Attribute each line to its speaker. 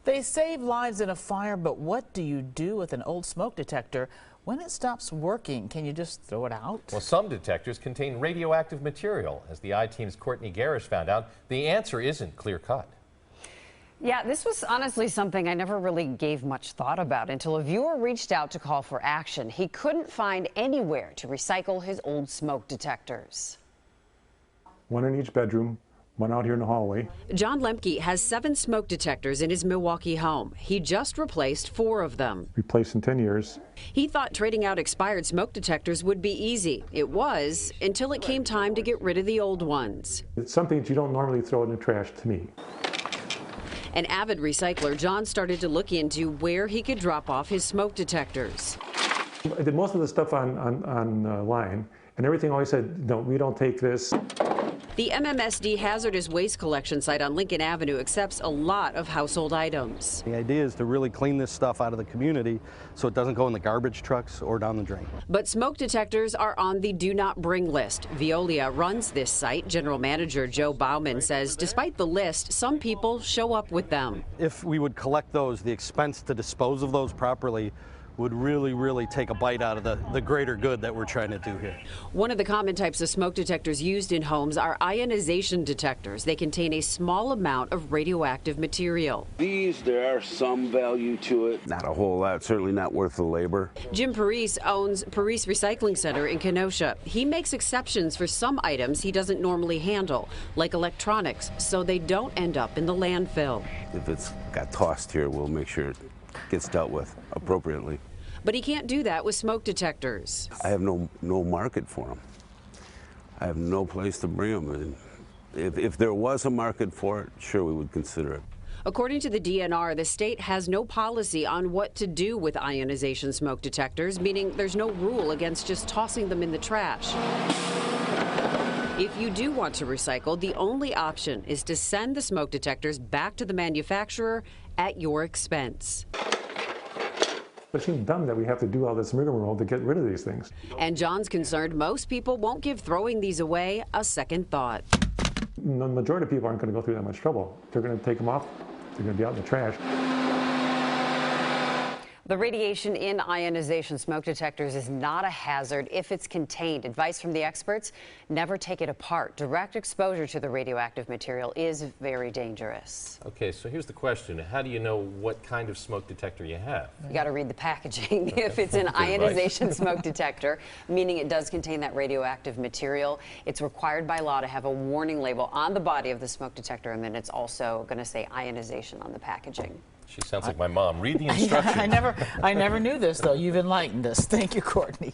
Speaker 1: They save lives in a fire, but what do you do with an old smoke detector when it stops working? Can you just throw it out?
Speaker 2: Well, some detectors contain radioactive material. As the I-Team's Courtney Garrish found out, the answer isn't clear-cut.
Speaker 3: Yeah, this was honestly something I never really gave much thought about until a viewer reached out to call for action. He couldn't find anywhere to recycle his old smoke detectors.
Speaker 4: One in each bedroom, one out here in the hallway.
Speaker 3: John Lemke has 7 smoke detectors in his Milwaukee home. He just replaced 4 of them.
Speaker 4: Replaced in 10 years.
Speaker 3: He thought trading out expired smoke detectors would be easy. It was, until it came time to get rid of the old ones.
Speaker 4: It's something that you don't normally throw in the trash, to me.
Speaker 3: An avid recycler, John started to look into where he could drop off his smoke detectors.
Speaker 4: I did most of the stuff online, and everything always said, no, we don't take this.
Speaker 3: The MMSD hazardous waste collection site on Lincoln Avenue accepts a lot of household items.
Speaker 5: The idea is to really clean this stuff out of the community so it doesn't go in the garbage trucks or down the drain.
Speaker 3: But smoke detectors are on the do not bring list. Veolia runs this site. General Manager Joe Bauman says despite the list, some people show up with them.
Speaker 5: If we would collect those, the expense to dispose of those properly would really take a bite out of the greater good that we're trying to do here.
Speaker 3: One of the common types of smoke detectors used in homes are ionization detectors. They contain a small amount of radioactive material.
Speaker 6: There are some value to it. Not a whole lot, certainly not worth the labor.
Speaker 3: Jim Parise owns Parise Recycling Center in Kenosha. He makes exceptions for some items he doesn't normally handle, like electronics, so they don't end up in the landfill.
Speaker 6: If it's got tossed here, we'll make sure it gets dealt with appropriately.
Speaker 3: But he can't do that with smoke detectors.
Speaker 6: I have no market for them. I have no place to bring them. And if there was a market for it, sure, we would consider it.
Speaker 3: According to the DNR, the state has no policy on what to do with ionization smoke detectors, meaning there's no rule against just tossing them in the trash. If you do want to recycle, the only option is to send the smoke detectors back to the manufacturer at your expense.
Speaker 4: It seems dumb that we have to do all this rigmarole to get rid of these things.
Speaker 3: And John's concerned most people won't give throwing these away a second thought.
Speaker 4: The majority of people aren't going to go through that much trouble. They're going to take them off. They're going to be out in the trash.
Speaker 3: The radiation in ionization smoke detectors is not a hazard if it's contained. Advice from the experts, never take it apart. Direct exposure to the radioactive material is very dangerous.
Speaker 2: Okay, so here's the question. How do you know what kind of smoke detector you have?
Speaker 3: You got to read the packaging. If it's an ionization smoke detector, meaning it does contain that radioactive material, it's required by law to have a warning label on the body of the smoke detector, and then it's also going to say ionization on the packaging.
Speaker 2: She sounds like my mom. Read the instructions.
Speaker 1: I never knew this, though. You've enlightened us. Thank you, Courtney.